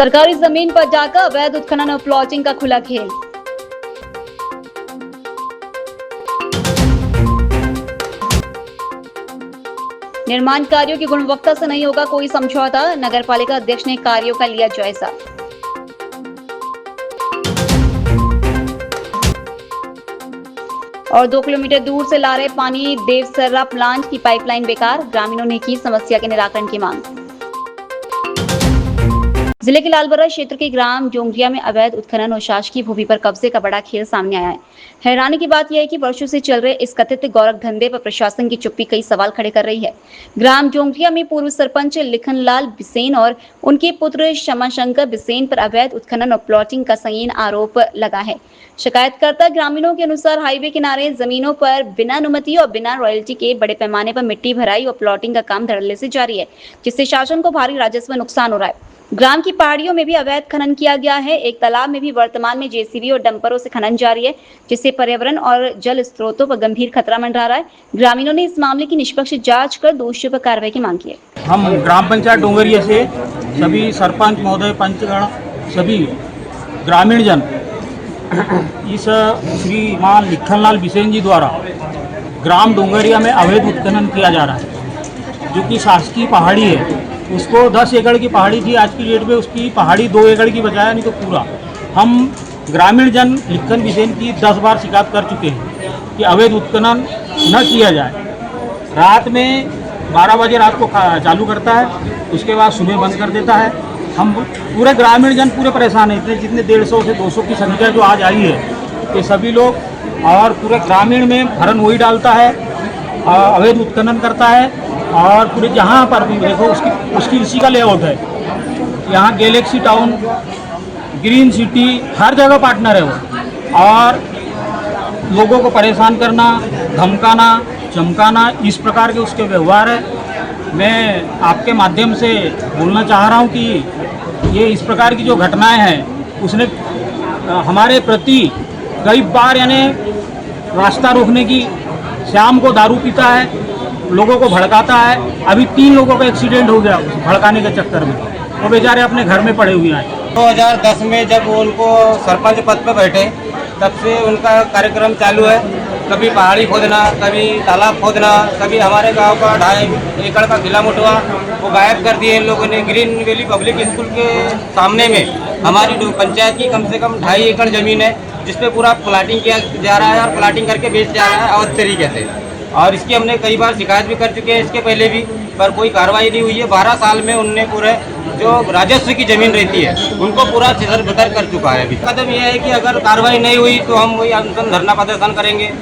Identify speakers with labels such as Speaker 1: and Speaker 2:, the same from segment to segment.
Speaker 1: सरकारी जमीन पर जाकर अवैध उत्खनन और प्लॉटिंग का खुला खेल। निर्माण कार्यों की गुणवत्ता से नहीं होगा कोई समझौता, नगरपालिका अध्यक्ष ने कार्यों का लिया जायजा। और 2 किलोमीटर दूर से ला रहे पानी देवसर्रा प्लांट की पाइपलाइन बेकार, ग्रामीणों ने की समस्या के निराकरण की मांग। जिले के लालबर्रा क्षेत्र के ग्राम जोंगरिया में अवैध उत्खनन और शासकीय भूमि पर कब्जे का बड़ा खेल सामने आया है। हैरानी की बात यह है कि वर्षों से चल रहे इस कथित गौरव धंधे पर प्रशासन की चुप्पी कई सवाल खड़े कर रही है। ग्राम जोंगरिया में पूर्व सरपंच लिखनलाल बिसेन और उनके पुत्र क्षमाशंकर बिसेन पर अवैध उत्खनन और प्लॉटिंग का संगीन आरोप लगा है। शिकायतकर्ता ग्रामीणों के अनुसार हाईवे किनारे जमीनों पर बिना अनुमति और बिना रॉयल्टी के बड़े पैमाने पर मिट्टी भराई और प्लॉटिंग का काम धड़ल्ले से जारी है, जिससे शासन को भारी राजस्व नुकसान हो रहा है। ग्राम की पहाड़ियों में भी अवैध खनन किया गया है। एक तालाब में भी वर्तमान में जेसीबी और डंपरों से खनन जारी है, जिससे पर्यावरण और जल स्रोतों पर गंभीर खतरा मंडरा रहा है। ग्रामीणों ने इस मामले की निष्पक्ष जांच कर दोषियों पर कार्रवाई की मांग की है।
Speaker 2: हम ग्राम पंचायत डोंगरिया से सभी सरपंच महोदय, पंचगण, सभी ग्रामीण जन इस श्रीमान लिखनलाल बिसेन जी द्वारा ग्राम डोंगरिया में अवैध उत्खनन किया जा रहा है, जो कि शासकीय पहाड़ी है। उसको 10 एकड़ की पहाड़ी थी, आज की डेट में उसकी पहाड़ी 2 एकड़ की बजाय नहीं तो पूरा। हम ग्रामीण जन लिखन बिसेन की 10 बार शिकायत कर चुके हैं कि अवैध उत्खनन न किया जाए। रात में 12 बजे रात को चालू करता है, उसके बाद सुबह बंद कर देता है। हम पूरे ग्रामीण जन पूरे परेशान हैं। इतने जितने 150 से 200 की संख्या जो आज आई है, ये सभी लोग और पूरे ग्रामीण में भरन वही डालता है, अवैध उत्खनन करता है। और पूरे जहाँ पर भी देखो उसकी इसी का लेआउट है। यहाँ गैलेक्सी टाउन, ग्रीन सिटी, हर जगह पार्टनर है वो। और लोगों को परेशान करना, धमकाना, चमकाना, इस प्रकार के उसके व्यवहार है। मैं आपके माध्यम से बोलना चाह रहा हूँ कि ये इस प्रकार की जो घटनाएं हैं, उसने हमारे प्रति कई बार यानी रास्ता रोकने की, शाम को दारू पीता है, लोगों को भड़काता है। अभी 3 लोगों का एक्सीडेंट हो गया भड़काने के चक्कर में। वो बेचारे अपने घर में पड़े हुए हैं।
Speaker 3: 2010 में जब उनको सरपंच पद पर बैठे, तब से उनका कार्यक्रम चालू है। कभी पहाड़ी खोदना, कभी तालाब खोदना, कभी हमारे गांव का 2.5 एकड़ का किला मुटवा वो गायब कर दिए इन लोगों ने। ग्रीन वैली पब्लिक स्कूल के सामने में हमारी पंचायत की कम से कम 2.5 एकड़ ज़मीन है, जिसपे पूरा प्लाटिंग किया जा रहा है और प्लाटिंग करके बेच जा रहा है अवैध तरीके से। और इसकी हमने कई बार शिकायत भी कर चुके हैं इसके पहले भी, पर कोई कार्रवाई नहीं हुई है। 12 साल में उनने पूरे जो राजस्व की जमीन रहती है उनको पूरा छितर-बितर कर चुका है। अभी कदम यह है कि अगर कार्रवाई नहीं हुई तो हम वही अनशन धरना प्रदर्शन करेंगे।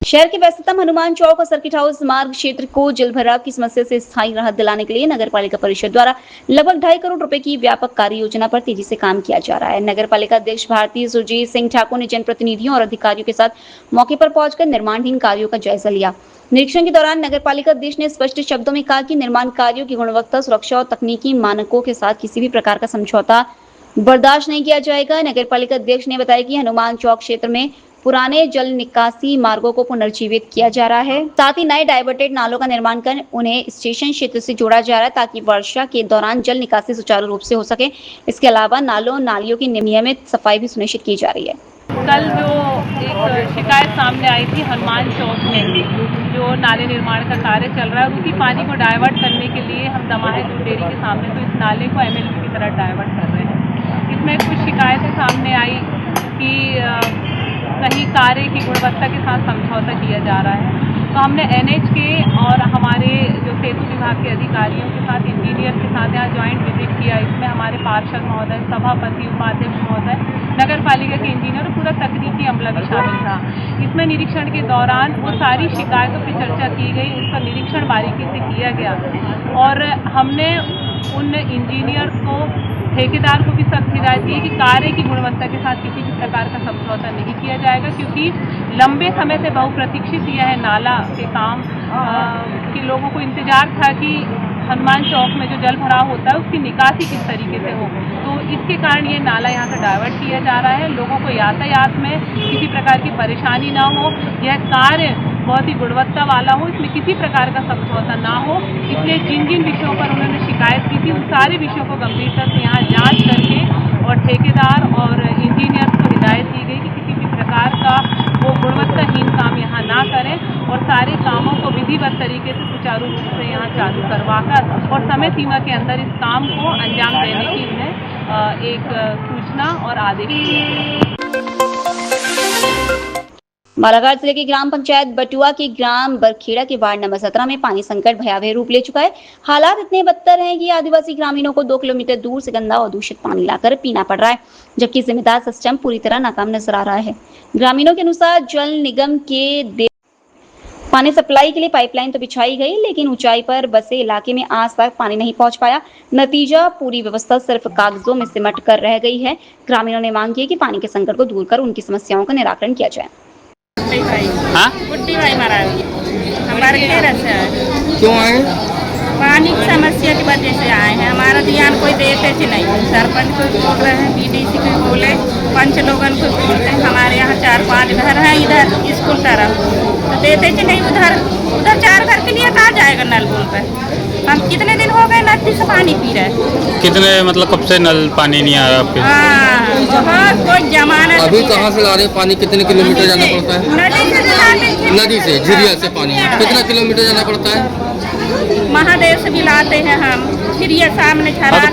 Speaker 1: शहर के व्यस्ततम हनुमान चौक और सर्किट हाउस मार्ग क्षेत्र को जल भराव की समस्या से स्थायी राहत दिलाने के लिए नगरपालिका परिषद द्वारा लगभग 2.5 करोड़ रुपए की व्यापक कार्य योजना पर तेजी से काम किया जा रहा है। नगरपालिका अध्यक्ष भारती सुरजीत सिंह ठाकुर ने जनप्रतिनिधियों और अधिकारियों के साथ मौके पर पहुंचकर निर्माणाधीन कार्यों का जायजा लिया। निरीक्षण के दौरान नगरपालिका अध्यक्ष ने स्पष्ट शब्दों में कहा कि निर्माण कार्यों की गुणवत्ता, सुरक्षा और तकनीकी मानकों के साथ किसी भी प्रकार का समझौता बर्दाश्त नहीं किया जाएगा। नगरपालिका अध्यक्ष ने बताया कि हनुमान चौक क्षेत्र में पुराने जल निकासी मार्गों को पुनर्जीवित किया जा रहा है, साथ ही नए डाइवर्टेड नालों का निर्माण कर उन्हें स्टेशन क्षेत्र से जोड़ा जा रहा है, ताकि वर्षा के दौरान जल निकासी सुचारू रूप से हो सके। इसके अलावा नालों नालियों की नियमित सफाई भी सुनिश्चित की जा रही है।
Speaker 4: कल जो एक शिकायत सामने आई थी हनुमान चौक में जो नाले निर्माण का कार्य चल रहा है, उसी पानी को डाइवर्ट करने के लिए हम दमाहे दूध डेयरी के सामने तो इस नाले को MLP की तरह डाइवर्ट कर रहे हैं। इसमें कुछ शिकायतें सामने आई कि कहीं कार्य की गुणवत्ता के साथ समझौता किया जा रहा है। तो हमने NH के और हमारे जो सेतु विभाग के अधिकारियों के साथ, इंजीनियर के साथ यहाँ ज्वाइंट विजिट किया। इसमें हमारे पार्षद महोदय, सभापति, उपाध्यक्ष महोदय, नगरपालिका के इंजीनियर और पूरा तकनीकी अमला भी शामिल था। इसमें निरीक्षण के दौरान वो सारी शिकायतों पर चर्चा की गई, उसका निरीक्षण बारीकी से किया गया और हमने उन इंजीनियर को, ठेकेदार को भी सख्त हिदायत दी कि कार्य की गुणवत्ता के साथ किसी भी प्रकार का समझौता नहीं किया जाएगा, क्योंकि लंबे समय से बहुप्रतीक्षित यह है नाला के काम कि लोगों को इंतजार था कि हनुमान चौक में जो जल भराव होता है उसकी निकासी किस तरीके से हो। तो इसके कारण ये नाला यहाँ से डाइवर्ट किया जा रहा है। लोगों को यातायात में किसी प्रकार की परेशानी ना हो, यह कार्य बहुत ही गुणवत्ता वाला हो, इसमें किसी प्रकार का समझौता ना हो। इसलिए जिन जिन विषयों पर उन्होंने शिकायत की थी उन सारे विषयों को गंभीरता से यहाँ जांच करके और ठेकेदार और इंजीनियर्स को हिदायत दी गई कि किसी भी प्रकार का वो गुणवत्ताहीन काम यहाँ ना करें और सारे कामों को विधिवत तरीके से सुचारू रूप से यहाँ चालू करवाकर और समय सीमा के अंदर इस काम को अंजाम देने की उन्हें एक सूचना और आदेश दिए।
Speaker 1: बालाघाट जिले की ग्राम पंचायत बटुआ के ग्राम बरखेड़ा के वार्ड नंबर 17 में पानी संकट भयावह रूप ले चुका है। हालात इतने बदतर हैं कि आदिवासी ग्रामीणों को 2 किलोमीटर दूर से गंदा और दूषित पानी लाकर पीना पड़ रहा है, जबकि जिम्मेदार सिस्टम पूरी तरह नाकाम नजर आ रहा है। ग्रामीणों के अनुसार जल निगम के पानी सप्लाई के लिए पाइपलाइन तो बिछाई गई, लेकिन ऊंचाई पर बसे इलाके में आज तक पानी नहीं पहुंच पाया। नतीजा, पूरी व्यवस्था सिर्फ कागजों में सिमट कर रह गई है। ग्रामीणों ने मांग की कि पानी के संकट को दूर कर उनकी समस्याओं का निराकरण किया जाए।
Speaker 5: बुट्टी भाई मारा हमारे घेर से
Speaker 3: क्यों आए?
Speaker 5: पानी की समस्या की वजह से आए हैं। हमारा ध्यान कोई देते थे नहीं। सरपंच को बोल रहे हैं, बीडीसी को बोले, पंच लोगन को बोलते हैं। हमारे यहाँ 4-5 घर हैं इधर स्कूल तरफ, तो देते थे नहीं। उधर 4 घर के लिए कहाँ जाएगा नल बोल पर? हम कितने दिन हो गए नदी से पानी पी रहे हैं।
Speaker 6: कितने मतलब कब से नल पानी नहीं आ रहा आपके?
Speaker 5: हाँ, कोई जमाना।
Speaker 7: अभी कहाँ से ला रहे हैं पानी? कितने किलोमीटर जाना पड़ता है? नदी से झिरिया से पानी कितना किलोमीटर जाना पड़ता है?
Speaker 5: महादेव से भी लाते हैं हम, फिर ये सामने छरा।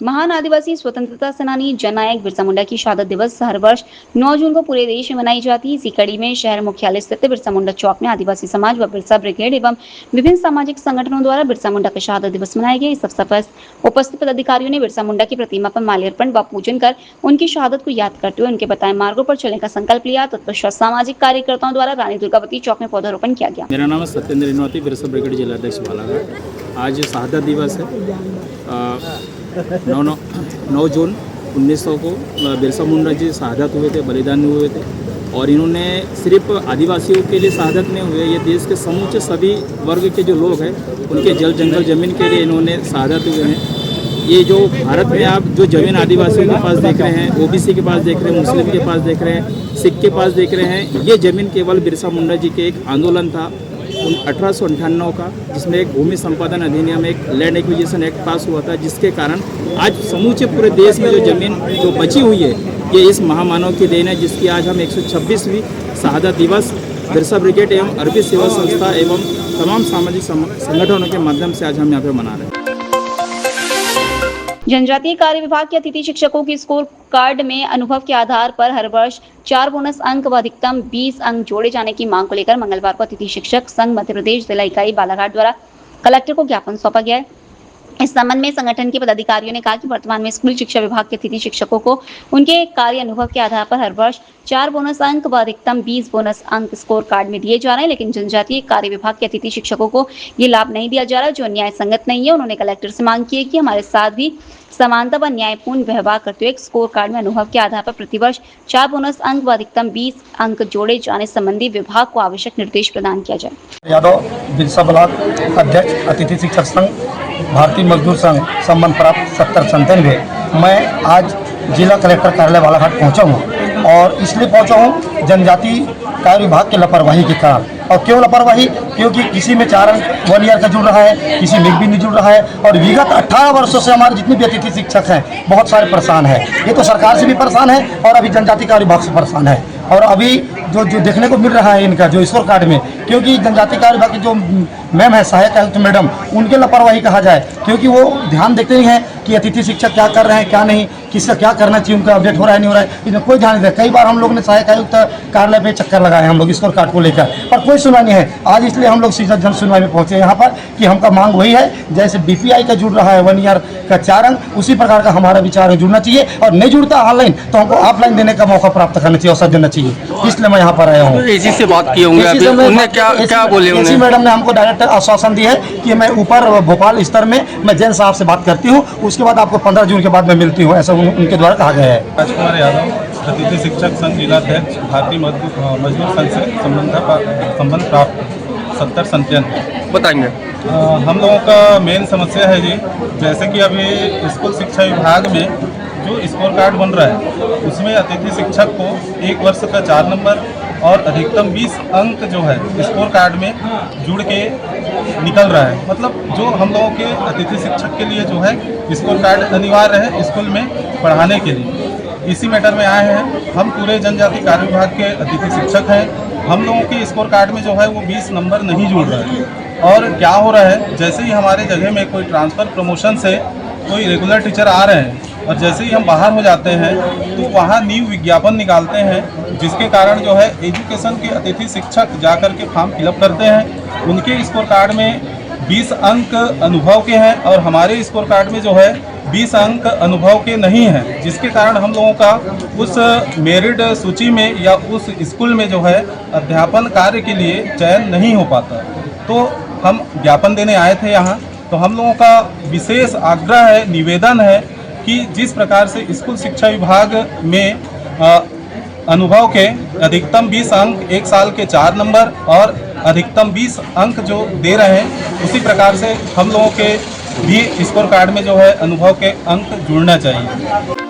Speaker 1: महान आदिवासी स्वतंत्रता सेनानी जननायक बिरसा मुंडा की शहादत दिवस हर वर्ष 9 जून को पूरे देश में मनाई जाती है। इसी कड़ी में शहर मुख्यालय स्थित बिरसा मुंडा चौक में आदिवासी समाज व बिरसा ब्रिगेड एवं विभिन्न सामाजिक संगठनों द्वारा बिरसा मुंडा का शहादत दिवस मनाया गया। इस अवसर पर उपस्थित पदाधिकारियों ने बिरसा मुंडा की प्रतिमा पर माल्यार्पण व पूजन कर उनकी शहादत को याद करते हुए उनके बताए मार्गों पर चलने का संकल्प लिया। तत्पश्चात सामाजिक कार्यकर्ताओं द्वारा रानी दुर्गावती चौक में पौधारोपण किया गया।
Speaker 2: मेरा नाम है सत्येंद्र इनवाती, बिरसा ब्रिगेड जिलाध्यक्ष बालाघाट। आज शहादत दिवस है। 9 जून 1900 को बिरसा मुंडा जी शहादत हुए थे, बलिदान हुए थे। और इन्होंने सिर्फ आदिवासियों के लिए शहादत नहीं हुए, ये देश के समूचे सभी वर्ग के जो लोग हैं उनके जल जंगल ज़मीन के लिए इन्होंने शहादत हुए हैं। ये जो भारत में आप जो ज़मीन आदिवासियों के पास देख रहे हैं, ओबीसी के पास देख रहे हैं, मुस्लिम के पास देख रहे हैं, सिख के पास देख रहे हैं, ये ज़मीन केवल बिरसा मुंडा जी के एक आंदोलन था 1898 का, जिसमें एक भूमि संपादन अधिनियम, एक लैंड एक्विजिशन एक्ट पास हुआ था, जिसके कारण आज समूचे पूरे देश में जो ज़मीन जो बची हुई है ये इस महामानव की देन है, जिसकी आज हम 126वीं शहादत दिवस बिरसा ब्रिगेड एवं अरबी सेवा संस्था एवं तमाम सामाजिक संगठनों के माध्यम से आज हम यहाँ पे मना रहे हैं।
Speaker 1: जनजातीय कार्य विभाग के अतिथि शिक्षकों की स्कोर कार्ड में अनुभव के आधार पर हर वर्ष 4 बोनस अंक व अधिकतम 20 अंक जोड़े जाने की मांग को लेकर मंगलवार को अतिथि शिक्षक संघ मध्य प्रदेश जिला इकाई बालाघाट द्वारा कलेक्टर को ज्ञापन सौंपा गया है। इस संबंध में संगठन के पदाधिकारियों ने कहा कि वर्तमान में स्कूल शिक्षा विभाग के अतिथि शिक्षकों को उनके कार्य अनुभव के आधार पर हर वर्ष 4 बोनस अंक व अधिकतम 20 बोनस अंक स्कोर कार्ड में दिए जा रहे हैं, लेकिन जनजातीय कार्य विभाग के अतिथि शिक्षकों को ये लाभ नहीं दिया जा रहा, जो न्याय संगत नहीं है। उन्होंने कलेक्टर से मांग की है कि हमारे साथ भी समानता व न्यायपूर्ण व्यवहार करते हुए एक स्कोर कार्ड में अनुभव के आधार पर प्रतिवर्ष 4 बोनस अंक व अधिकतम 20 अंक जोड़े जाने संबंधी विभाग को आवश्यक निर्देश प्रदान किया जाए।
Speaker 8: यादव, बिरसा ब्लॉक अध्यक्ष, अतिथि शिक्षक संघ, भारतीय मजदूर संघ, संबंध प्राप्त 7097। मैं आज जिला कलेक्टर कार्यालय बालाघाट पहुंचा हूं और इसलिए पहुंचा हूं जनजातीय कार्य विभाग की लापरवाही के कारण। और क्यों लापरवाही? क्योंकि किसी में 4 अंक 1 ईयर का जुड़ रहा है, किसी में भी नहीं जुड़ रहा है। और विगत 18 वर्षों से हमारे जितने भी अतिथि शिक्षक हैं बहुत सारे परेशान हैं। ये तो सरकार से भी परेशान है और अभी जनजातीय कार्य विभाग से परेशान है। और अभी जो देखने को मिल रहा है इनका जो स्कोर कार्ड में, क्योंकि जनजातीय कार्य विभाग की जो मैम है, सहायक आयुक्त मैडम, उनके लापरवाही कहा जाए, क्योंकि वो ध्यान देते नहीं हैं कि अतिथि शिक्षक क्या कर रहे हैं क्या नहीं, किसका क्या करना चाहिए, उनका अपडेट हो रहा है नहीं हो रहा है, इसमें कोई ध्यान नहीं देता। कई बार हम लोग ने सहायक आयुक्त कार्यालय पे चक्कर लगाए हम लोग स्कोर कार्ड को लेकर, पर कोई सुनवाई नहीं है। आज इसलिए हम लोग सीधा जन सुनवाई में पहुंचे यहाँ पर कि हमका मांग वही है, जैसे बीपीआई का जुड़ रहा है 1 ईयर का 4 अंक, उसी प्रकार का हमारा विचार जुड़ना चाहिए। और नहीं जुड़ता ऑनलाइन तो हमको ऑफलाइन देने का मौका प्राप्त करना चाहिए, अवसर देना चाहिए। इसलिए मैं यहाँ पर आया हूँ।
Speaker 7: एसी से बात किए होंगे, उन्होंने क्या बोले?
Speaker 8: एसी मैडम ने हमको डायरेक्ट आश्वासन दिया है कि मैं ऊपर भोपाल स्तर में मैं जैन साहब से बात करती हूँ, उसके बाद आपको 15 जून के बाद मैं मिलती हूँ, ऐसा उनके द्वारा कहा गया है।
Speaker 9: राजकुमार यादव, अतिथि शिक्षक संघ जिलाध्यक्ष, भारतीय मजदूर संघ से संबंध प्राप्त 7097।
Speaker 7: बताएंगे।
Speaker 9: हम लोगों का मेन समस्या है जी, जैसे कि अभी स्कूल शिक्षा विभाग में जो स्कोर कार्ड बन रहा है उसमें अतिथि शिक्षक को 1 वर्ष का 4 नंबर, और अधिकतम 20 अंक जो है स्कोर कार्ड में जुड़ के निकल रहा है। मतलब जो हम लोगों के अतिथि शिक्षक के लिए जो है स्कोर कार्ड अनिवार्य है स्कूल में पढ़ाने के लिए। इसी मैटर में आए हैं। हम पूरे जनजाति कार्य विभाग के अतिथि शिक्षक हैं। हम लोगों के स्कोर कार्ड में जो है वो 20 नंबर नहीं जुड़ रहा है। और क्या हो रहा है, जैसे ही हमारे जगह में कोई ट्रांसफ़र प्रमोशन से कोई रेगुलर टीचर आ रहे हैं और जैसे ही हम बाहर हो जाते हैं तो वहाँ न्यू विज्ञापन निकालते हैं, जिसके कारण जो है एजुकेशन के अतिथि शिक्षक जा कर के फॉर्म फिलअप करते हैं। उनके स्कोर कार्ड में 20 अंक अनुभव के हैं और हमारे स्कोर कार्ड में जो है 20 अंक अनुभव के नहीं हैं, जिसके कारण हम लोगों का उस मेरिट सूची में या उस स्कूल में जो है अध्यापन कार्य के लिए चयन नहीं हो पाता। तो हम ज्ञापन देने आए थे यहाँ। तो हम लोगों का विशेष आग्रह है, निवेदन है कि जिस प्रकार से स्कूल शिक्षा विभाग में अनुभव के अधिकतम 20 अंक, एक साल के 4 नंबर और अधिकतम 20 अंक जो दे रहे हैं, उसी प्रकार से हम लोगों के भी स्कोर कार्ड में जो है अनुभव के अंक जुड़ना चाहिए।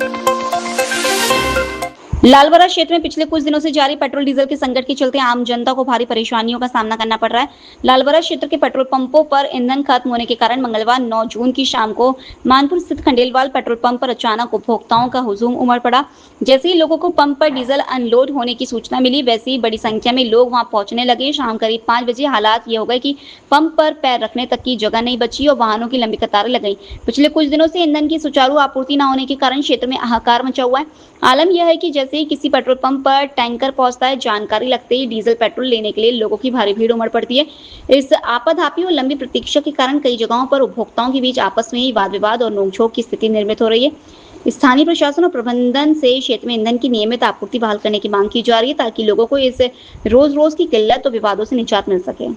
Speaker 1: लालबरा क्षेत्र में पिछले कुछ दिनों से जारी पेट्रोल डीजल के संकट के चलते आम जनता को भारी परेशानियों का सामना करना पड़ रहा है। लालबरा क्षेत्र के पेट्रोल पंपों पर ईंधन खत्म होने के कारण मंगलवार 9 जून की शाम को मानपुर स्थित खंडेलवाल पेट्रोल पंप पर अचानक उपभोक्ताओं का हुजूम उमड़ पड़ा। जैसे ही लोगों को पंप पर डीजल अनलोड होने की सूचना मिली, वैसे ही बड़ी संख्या में लोग वहां पहुंचने लगे। शाम करीब 5 बजे हालात ये हो गए कि पंप पर पैर रखने तक की जगह नहीं बची और वाहनों की लंबी कतारें लग गई। पिछले कुछ दिनों से ईंधन की सुचारू आपूर्ति न होने के कारण क्षेत्र में हाहाकार मचा हुआ है। आलम यह है कि जैसे ही किसी पेट्रोल पंप पर टैंकर पहुंचता है, जानकारी लगते ही डीजल पेट्रोल लेने के लिए लोगों की भारी भीड़ उमड़ पड़ती है। इस आपाधापी और लंबी प्रतीक्षा के कारण कई जगहों पर उपभोक्ताओं के बीच आपस में ही वाद विवाद और नोकझोंक की स्थिति निर्मित हो रही है। स्थानीय प्रशासन और प्रबंधन से क्षेत्र में ईंधन की नियमित आपूर्ति बहाल करने की मांग की जा रही है, ताकि लोगों को इस रोज रोज की किल्लत और विवादों से निजात मिल सके।